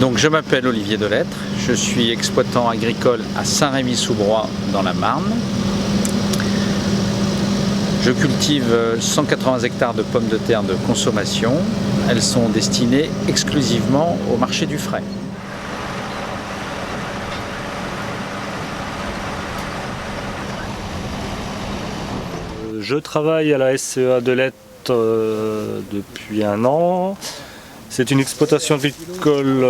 Donc je m'appelle Olivier Delettre, je suis exploitant agricole à Saint-Rémy-sous-Broye dans la Marne. Je cultive 180 hectares de pommes de terre de consommation. Elles sont destinées exclusivement au marché du frais. Je travaille à la SCA Delettre depuis 1 an. C'est une exploitation agricole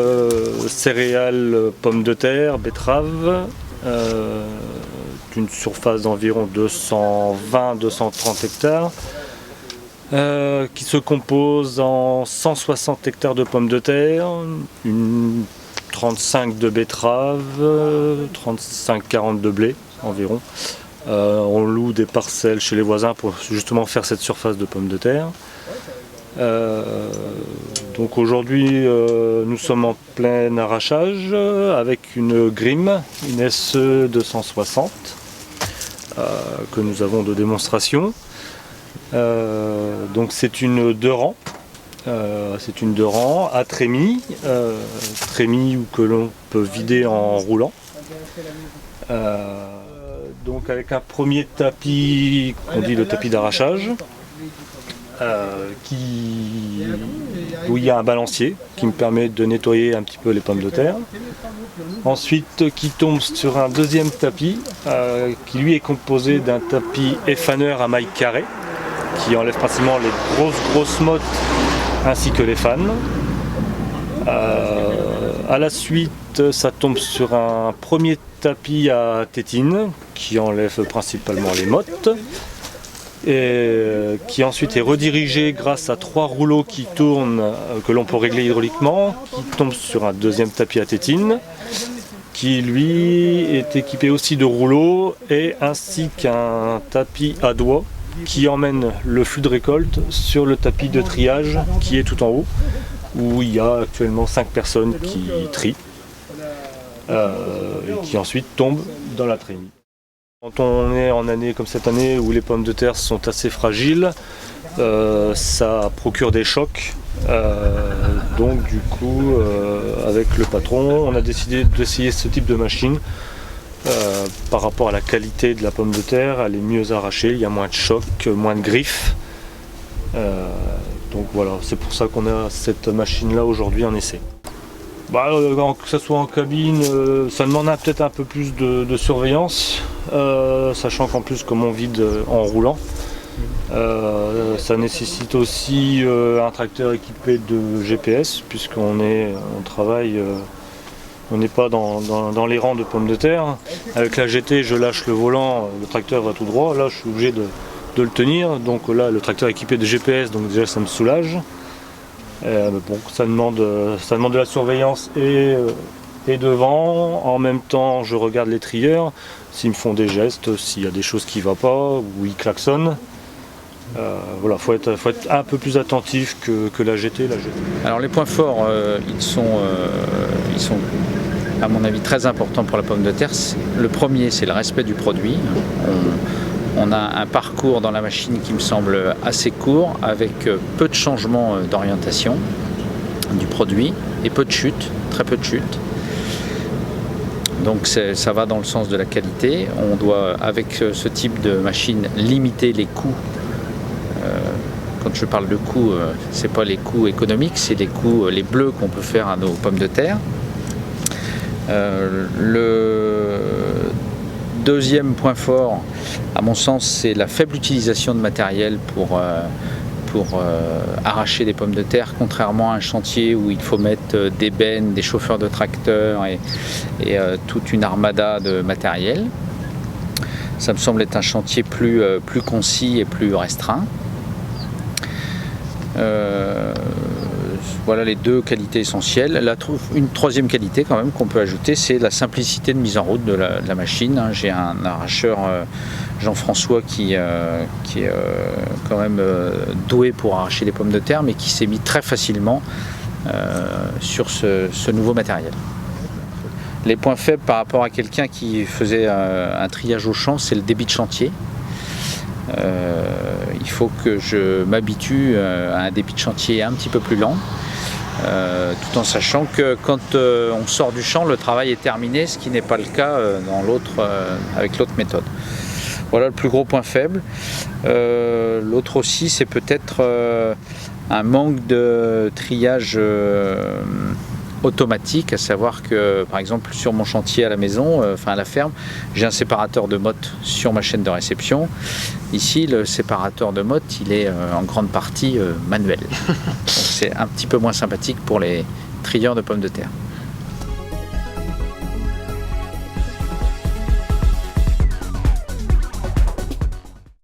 céréales, pommes de terre, betteraves, d'une surface d'environ 220-230 hectares, qui se compose en 160 hectares de pommes de terre, 35 de betteraves, 35-40 de blé environ. On loue des parcelles chez les voisins pour justement faire cette surface de pommes de terre. Donc aujourd'hui nous sommes en plein arrachage avec une Grimm, une SE 260 que nous avons de démonstration. Donc c'est une 2 rangs. C'est une 2 rangs à trémie, que l'on peut vider en roulant. Donc avec un premier tapis qu'on dit le tapis d'arrachage, où il y a un balancier qui me permet de nettoyer un petit peu les pommes de terre. Ensuite qui tombe sur un deuxième tapis qui lui est composé d'un tapis effaneur à mailles carrées qui enlève principalement les grosses mottes ainsi que les fans. À la suite ça tombe sur un premier tapis à tétine qui enlève principalement les mottes et qui ensuite est redirigé grâce à 3 rouleaux qui tournent, que l'on peut régler hydrauliquement, qui tombent sur un deuxième tapis à tétine qui lui est équipé aussi de rouleaux et ainsi qu'un tapis à doigts qui emmène le flux de récolte sur le tapis de triage qui est tout en haut où il y a actuellement 5 personnes qui trient et qui ensuite tombent dans la trémie. Quand on est en année comme cette année où les pommes de terre sont assez fragiles, ça procure des chocs. Donc du coup, avec le patron, on a décidé d'essayer ce type de machine. Par rapport à la qualité de la pomme de terre, elle est mieux arrachée, il y a moins de chocs, moins de griffes. Donc voilà, c'est pour ça qu'on a cette machine-là aujourd'hui en essai. Que ce soit en cabine, ça demande peut-être un peu plus de surveillance, sachant qu'en plus comme on vide en roulant, ça nécessite aussi un tracteur équipé de GPS puisqu'on travaille, on n'est pas dans les rangs de pommes de terre. Avec la GT, je lâche le volant, le tracteur va tout droit, là je suis obligé de le tenir, donc là le tracteur est équipé de GPS, donc déjà ça me soulage. Bon, ça demande de la surveillance et devant. En même temps, je regarde les trieurs, s'ils me font des gestes, s'il y a des choses qui ne vont pas, ou ils klaxonnent. Voilà, faut être un peu plus attentif que la GT. Alors les points forts, ils sont à mon avis très importants pour la pomme de terre. Le premier, c'est le respect du produit. On a un parcours dans la machine qui me semble assez court, avec peu de changements d'orientation du produit et peu de chutes, très peu de chutes. Donc ça va dans le sens de la qualité. On doit, avec ce type de machine, limiter les coûts. Quand je parle de coûts, ce n'est pas les coûts économiques, c'est les coûts, les bleus qu'on peut faire à nos pommes de terre. Le deuxième point fort, à mon sens, c'est la faible utilisation de matériel pour arracher des pommes de terre, contrairement à un chantier où il faut mettre des bennes, des chauffeurs de tracteurs et toute une armada de matériel. Ça me semble être un chantier plus concis et plus restreint. Voilà les 2 qualités essentielles. Une troisième qualité quand même qu'on peut ajouter, c'est la simplicité de mise en route de la machine. J'ai un arracheur Jean-François qui est quand même doué pour arracher les pommes de terre, mais qui s'est mis très facilement sur ce nouveau matériel. Les points faibles par rapport à quelqu'un qui faisait un triage au champ, c'est le débit de chantier. Il faut que je m'habitue à un débit de chantier un petit peu plus lent. tout en sachant que quand on sort du champ, le travail est terminé, ce qui n'est pas le cas avec l'autre méthode. Voilà le plus gros point faible. L'autre aussi, c'est peut-être un manque de triage automatique, à savoir que par exemple sur mon chantier à la maison, à la ferme, j'ai un séparateur de motte sur ma chaîne de réception. Ici, le séparateur de motte, il est en grande partie manuel. Donc c'est un petit peu moins sympathique pour les trieurs de pommes de terre.